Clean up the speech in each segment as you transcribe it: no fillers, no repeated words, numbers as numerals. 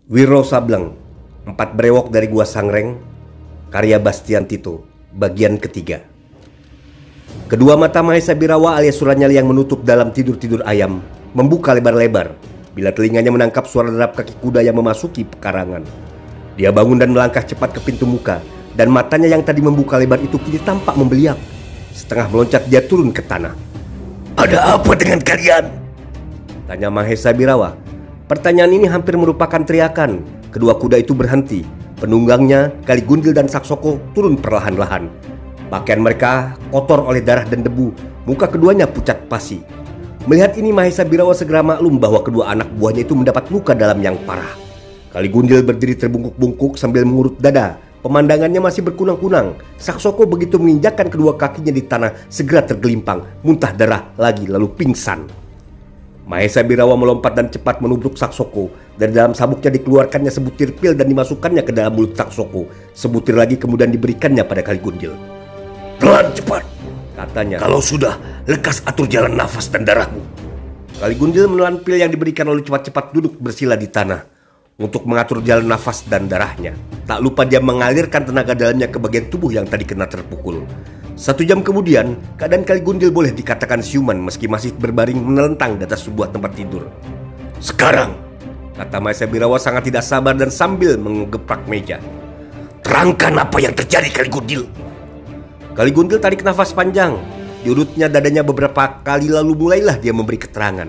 Wiro Sableng, 4 Brewok dari Gua Sangreng, karya Bastian Tito, bagian ketiga. Kedua mata Mahesa Birawa alias Suranyali yang menutup dalam tidur-tidur ayam membuka lebar-lebar bila telinganya menangkap suara derap kaki kuda yang memasuki pekarangan. Dia bangun dan melangkah cepat ke pintu muka, dan matanya yang tadi membuka lebar itu kini tampak membeliak. Setengah meloncat dia turun ke tanah. "Ada apa dengan kalian?" tanya Mahesa Birawa. Pertanyaan ini hampir merupakan teriakan. Kedua kuda itu berhenti. Penunggangnya, Kaligundil dan Saksoko, turun perlahan-lahan. Pakaian mereka kotor oleh darah dan debu. Muka keduanya pucat pasi. Melihat ini Mahesa Birawa segera maklum bahwa kedua anak buahnya itu mendapat luka dalam yang parah. Kaligundil berdiri terbungkuk-bungkuk sambil mengurut dada. Pemandangannya masih berkunang-kunang. Saksoko begitu menginjakkan kedua kakinya di tanah segera tergelimpang, muntah darah lagi lalu pingsan. Mahesa Birawa melompat dan cepat menubruk Saksoko. Dari dalam sabuknya dikeluarkannya sebutir pil dan dimasukkannya ke dalam mulut Saksoko. Sebutir lagi kemudian diberikannya pada Kaligundil. "Pelan cepat," katanya. "Kalau sudah, lekas atur jalan nafas dan darahmu." Kaligundil menelan pil yang diberikan lalu cepat-cepat duduk bersila di tanah untuk mengatur jalan nafas dan darahnya. Tak lupa dia mengalirkan tenaga dalamnya ke bagian tubuh yang tadi kena terpukul. 1 jam kemudian, keadaan Kaligundil boleh dikatakan siuman meski masih berbaring menelentang di atas sebuah tempat tidur. "Sekarang," kata Mahesa Birawa sangat tidak sabar dan sambil mengeprak meja, "terangkan apa yang terjadi, Kaligundil." Kaligundil tarik nafas panjang. Diurutnya dadanya beberapa kali lalu mulailah dia memberi keterangan.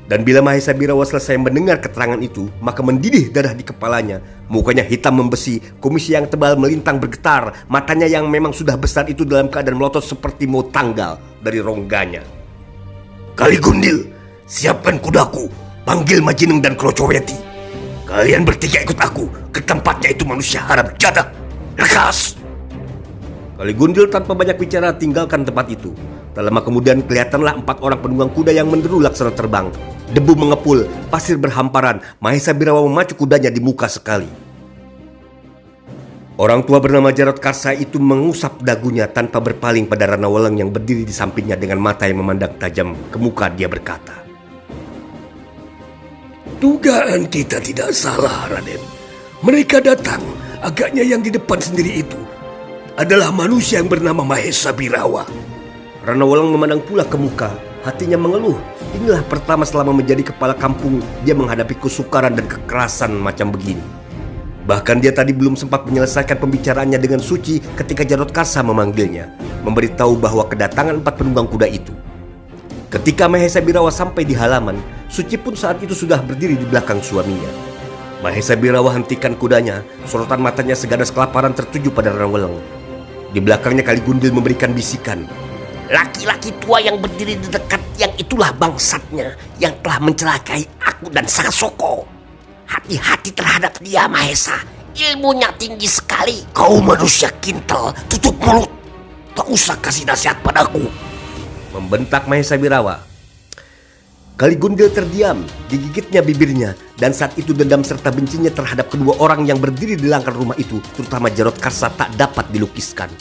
Dan bila Mahesa Birawa selesai mendengar keterangan itu, maka mendidih darah di kepalanya. Mukanya hitam membesi, kumis yang tebal melintang bergetar, matanya yang memang sudah besar itu dalam keadaan melotot seperti mau tanggal dari rongganya. "Kaligundil, siapkan kudaku, panggil Majineng dan Krocoweti. Kalian bertiga ikut aku ke tempatnya itu manusia haram jadak. Lekas!" Kaligundil tanpa banyak bicara tinggalkan tempat itu. Tak lama kemudian kelihatanlah 4 orang penunggang kuda yang menderu laksana terbang. Debu mengepul, pasir berhamparan. Mahesa Birawa memacu kudanya di muka sekali. Orang tua bernama Jarot Karsa itu mengusap dagunya tanpa berpaling pada Ranawaleng yang berdiri di sampingnya dengan mata yang memandang tajam ke muka. Dia berkata, "Dugaan kita tidak salah, Raden. Mereka datang, agaknya yang di depan sendiri itu adalah manusia yang bernama Mahesa Birawa." Ranawaleng memandang pula ke muka. Hatinya mengeluh. Inilah pertama selama menjadi kepala kampung dia menghadapi kesukaran dan kekerasan macam begini. Bahkan dia tadi belum sempat menyelesaikan pembicaraannya dengan Suci ketika Jarot Karsa memanggilnya, memberitahu bahwa kedatangan 4 penunggang kuda itu. Ketika Mahesa Birawa sampai di halaman, Suci pun saat itu sudah berdiri di belakang suaminya. Mahesa Birawa hentikan kudanya, sorotan matanya seganas kelaparan tertuju pada Ranawaleng. Di belakangnya Kaligundil memberikan bisikan, "Laki-laki tua yang berdiri di dekat yang itulah bangsatnya yang telah mencelakai aku dan Saksoko. Hati-hati terhadap dia, Mahesa. Ilmunya tinggi sekali." "Kau manusia kintal, tutup mulut. Tak usah kasih nasihat padaku," membentak Mahesa Birawa. Kaligundil terdiam, digigitnya bibirnya, dan saat itu dendam serta bencinya terhadap kedua orang yang berdiri di langkah rumah itu, terutama Jarot Karsa, tak dapat dilukiskan.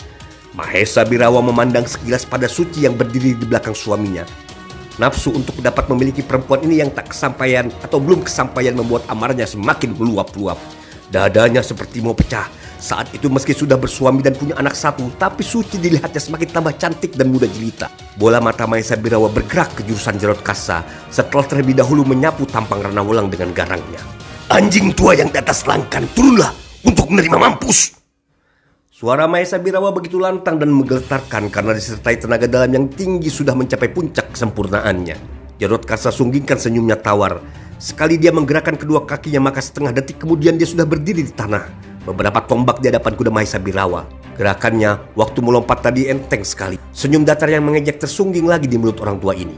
Mahesa Birawa memandang sekilas pada Suci yang berdiri di belakang suaminya. Nafsu untuk dapat memiliki perempuan ini yang tak kesampaian atau belum kesampaian membuat amarnya semakin meluap-luap. Dadanya seperti mau pecah. Saat itu meski sudah bersuami dan punya anak 1, tapi Suci dilihatnya semakin tambah cantik dan muda jelita. Bola mata Mahesa Birawa bergerak ke jurusan Jarot Karsa setelah terlebih dahulu menyapu tampang Ranawaleng dengan garangnya. "Anjing tua yang di atas langkan, turunlah untuk menerima mampus." Suara Mahesa Birawa begitu lantang dan menggetarkan karena disertai tenaga dalam yang tinggi sudah mencapai puncak kesempurnaannya. Jarot Karsa sunggingkan senyumnya tawar. Sekali dia menggerakkan kedua kakinya, maka setengah detik kemudian dia sudah berdiri di tanah. Beberapa tombak di hadapan kuda Mahesa Birawa. Gerakannya waktu melompat tadi enteng sekali. Senyum datar yang mengejek tersungging lagi di mulut orang tua ini.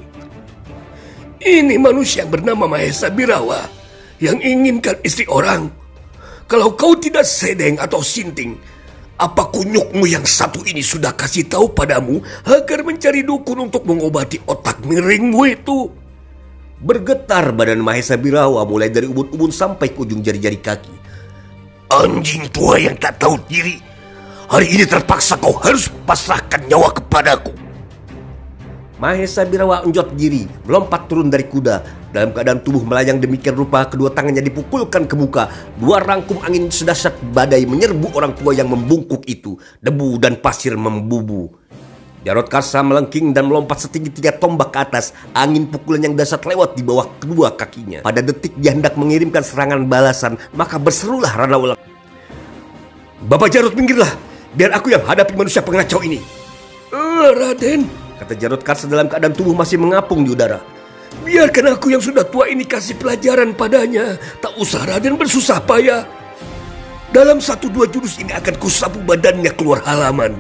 "Ini manusia yang bernama Mahesa Birawa yang inginkan istri orang. Kalau kau tidak sedeng atau sinting, apa kunyukmu yang 1 ini sudah kasih tahu padamu agar mencari dukun untuk mengobati otak miringmu itu?" Bergetar badan Mahesa Birawa mulai dari ubun-ubun sampai ke ujung jari-jari kaki. "Anjing tua yang tak tahu diri, hari ini terpaksa kau harus pasrahkan nyawa kepadaku." Mahesa Birawa enjot diri, melompat turun dari kuda. Dalam keadaan tubuh melayang demikian rupa, kedua tangannya dipukulkan ke muka. Dua rangkum angin sedahsyat badai menyerbu orang tua yang membungkuk itu. Debu dan pasir membubu. Jarodkarsa melengking dan melompat setinggi 3 tombak ke atas. Angin pukulan yang dahsyat lewat di bawah kedua kakinya. Pada detik dia hendak mengirimkan serangan balasan, maka berserulah Ranawala. "Bapak Jarod, minggirlah, biar aku yang hadapi manusia pengacau ini." Raden," kata Jarodkarsa dalam keadaan tubuh masih mengapung di udara. "biarkan aku yang sudah tua ini kasih pelajaran padanya. Tak usah Raden bersusah payah. Dalam 1-2 jurus ini akan kusapu badannya keluar halaman."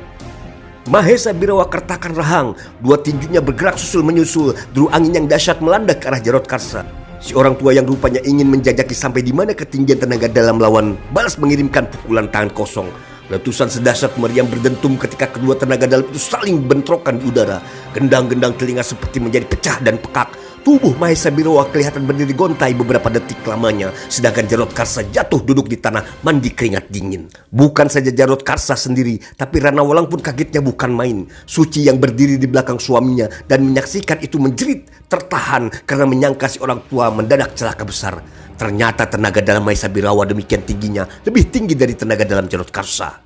Mahesa Birawa kertakan rahang. Dua tinjunya bergerak susul menyusul. Deru angin yang dahsyat melanda ke arah Jarodkarsa. Si orang tua yang rupanya ingin menjajaki sampai di mana ketinggian tenaga dalam lawan balas mengirimkan pukulan tangan kosong. Letusan sedahsyat meriam berdentum ketika kedua tenaga dalam itu saling bentrokan di udara. Gendang-gendang telinga seperti menjadi pecah dan pekak. Tubuh Mahesa Birawa kelihatan berdiri gontai beberapa detik lamanya, sedangkan Jarodkarsa jatuh duduk di tanah mandi keringat dingin. Bukan saja Jarodkarsa sendiri, tapi Ranawalang pun kagetnya bukan main. Suci yang berdiri di belakang suaminya dan menyaksikan itu menjerit tertahan karena menyangka si orang tua mendadak celaka besar. Ternyata tenaga dalam Mahesa Birawa demikian tingginya, lebih tinggi dari tenaga dalam Jarodkarsa.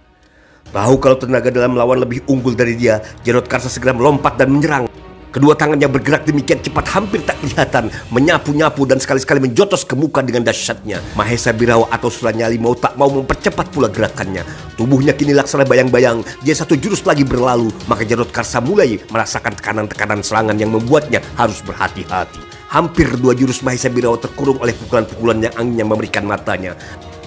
Tahu kalau tenaga dalam lawan lebih unggul dari dia, Jarodkarsa segera melompat dan menyerang. Kedua tangannya bergerak demikian cepat hampir tak kelihatan, menyapu-nyapu dan sekali-sekali menjotos ke muka dengan dahsyatnya. Mahesa Birawa atau Suranyali mau tak mau mempercepat pula gerakannya. Tubuhnya kini laksana bayang-bayang, dia 1 jurus lagi berlalu, maka Jarodkarsa mulai merasakan tekanan-tekanan serangan yang membuatnya harus berhati-hati. Hampir 2 jurus Mahesa Birawa terkurung oleh pukulan-pukulan yang anginnya memberikan matanya.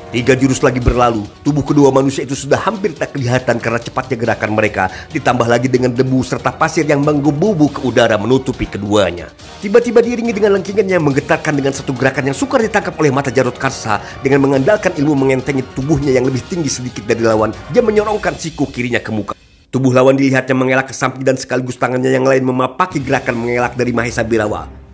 3 jurus lagi berlalu, tubuh kedua manusia itu sudah hampir tak kelihatan karena cepatnya gerakan mereka, ditambah lagi dengan debu serta pasir yang menggebu-gebu ke udara menutupi keduanya. Tiba-tiba diiringi dengan lengkingan yang menggetarkan dengan satu gerakan yang sukar ditangkap oleh mata Jarodkarsa. Dengan mengandalkan ilmu mengentengi tubuhnya yang lebih tinggi sedikit dari lawan, dia menyorongkan siku kirinya ke muka. Tubuh lawan dilihatnya mengelak ke samping dan sekaligus tangannya yang lain memapaki gerakan mengelak dari Mahesa Birawa.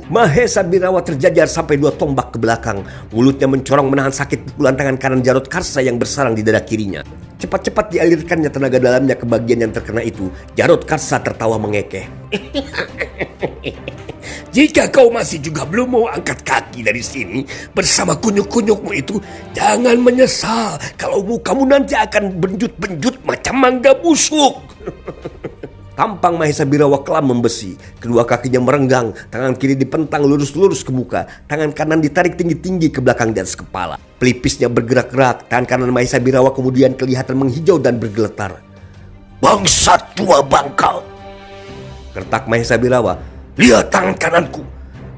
Mahesa Birawa terjajar sampai 2 tombak ke belakang. Mulutnya mencorong menahan sakit pukulan tangan kanan Jarodkarsa yang bersarang di dada kirinya. Cepat-cepat dialirkannya tenaga dalamnya ke bagian yang terkena itu. Jarodkarsa tertawa mengekeh. "Jika kau masih juga belum mau angkat kaki dari sini bersama kunyuk-kunyukmu itu, jangan menyesal kalau mukamu nanti akan benjut-benjut macam mangga busuk." Tampang Mahesa Birawa kelam membesi. Kedua kakinya merenggang, tangan kiri dipentang lurus-lurus ke muka, tangan kanan ditarik tinggi-tinggi ke belakang di atas kepala. Pelipisnya bergerak-gerak, tangan kanan Mahesa Birawa kemudian kelihatan menghijau dan bergeletar. "Bangsat tua bangkal!" gertak Mahesa Birawa. "Lihat tangan kananku.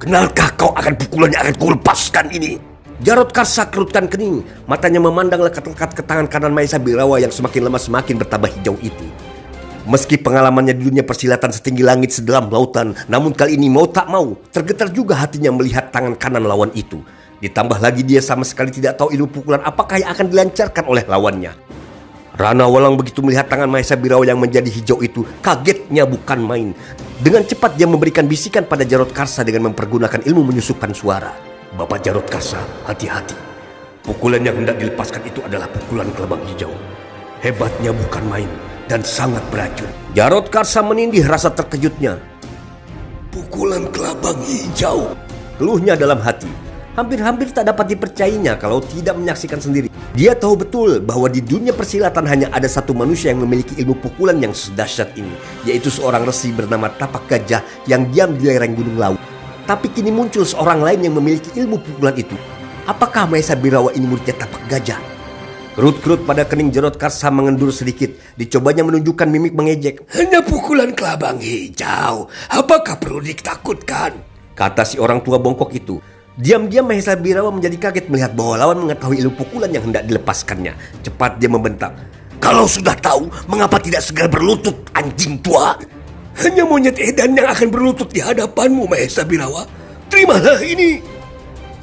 Kenalkah kau akan pukulan yang akan kulepaskan ini?" Jarodkarsa kerutkan kening, matanya memandang lekat-lekat ke tangan kanan Mahesa Birawa yang semakin lama semakin bertambah hijau itu. Meski pengalamannya di dunia persilatan setinggi langit sedalam lautan, namun kali ini mau tak mau tergetar juga hatinya melihat tangan kanan lawan itu. Ditambah lagi dia sama sekali tidak tahu ilmu pukulan apakah yang akan dilancarkan oleh lawannya. Ranawalang begitu melihat tangan Mahesa Birawa yang menjadi hijau itu, kagetnya bukan main. Dengan cepat dia memberikan bisikan pada Jarodkarsa dengan mempergunakan ilmu menyusupkan suara. "Bapak Jarodkarsa, hati-hati. Pukulan yang hendak dilepaskan itu adalah pukulan kelabang hijau. Hebatnya bukan main dan sangat beracun." Jarodkarsa menindih rasa terkejutnya. "Pukulan kelabang hijau?" keluhnya dalam hati. Hampir-hampir tak dapat dipercayainya kalau tidak menyaksikan sendiri. Dia tahu betul bahwa di dunia persilatan hanya ada satu manusia yang memiliki ilmu pukulan yang sedahsyat ini, yaitu seorang resi bernama Tapak Gajah yang diam di lereng Gunung Lawu. Tapi kini muncul seorang lain yang memiliki ilmu pukulan itu. Apakah Mahesa Birawa ini muridnya Tapak Gajah? Kerut-kerut pada kening Jarodkarsa mengendur sedikit. Dicobanya menunjukkan mimik mengejek. "Hanya pukulan kelabang hijau. Apakah perlu ditakutkan?" kata si orang tua bongkok itu. Diam-diam Mahesa Birawa menjadi kaget melihat bahwa lawan mengetahui ilmu pukulan yang hendak dilepaskannya. Cepat dia membentak. "Kalau sudah tahu, mengapa tidak segera berlutut, anjing tua? Hanya monyet edan yang akan berlutut di hadapanmu, Mahesa Birawa. Terimalah ini."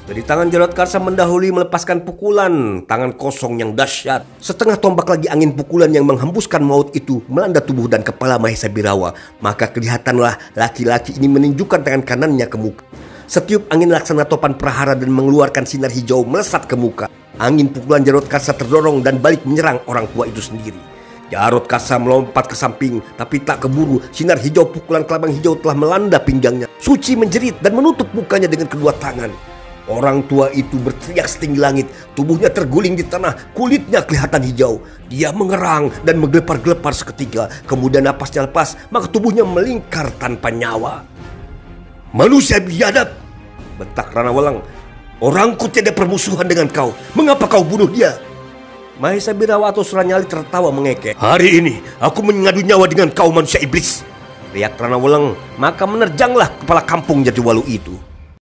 Dari tangan Jarodkarsa mendahului melepaskan pukulan tangan kosong yang dahsyat. Setengah tombak lagi angin pukulan yang menghembuskan maut itu melanda tubuh dan kepala Mahesa Birawa. Maka kelihatanlah laki-laki ini menunjukkan tangan kanannya ke muka. Setiup angin laksana topan prahara dan mengeluarkan sinar hijau melesat ke muka. Angin pukulan Jarodkarsa terdorong dan balik menyerang orang tua itu sendiri. Jarod Kasa melompat ke samping, tapi tak keburu. Sinar hijau pukulan kelabang hijau telah melanda pinggangnya. Suci menjerit dan menutup mukanya dengan kedua tangan. Orang tua itu berteriak setinggi langit. Tubuhnya terguling di tanah, kulitnya kelihatan hijau. Dia mengerang dan menggelepar-gelepar seketika. Kemudian napasnya lepas, maka tubuhnya melingkar tanpa nyawa. "Manusia biadab!" bentak Rana Welang. "Orangku tidak permusuhan dengan kau. Mengapa kau bunuh dia?" Mahesa Birawa atau Suranyali tertawa mengekeh. "Hari ini aku mengadu nyawa dengan kau manusia iblis!" riak Rana Welang. Maka menerjanglah kepala kampung Jatiwalu itu.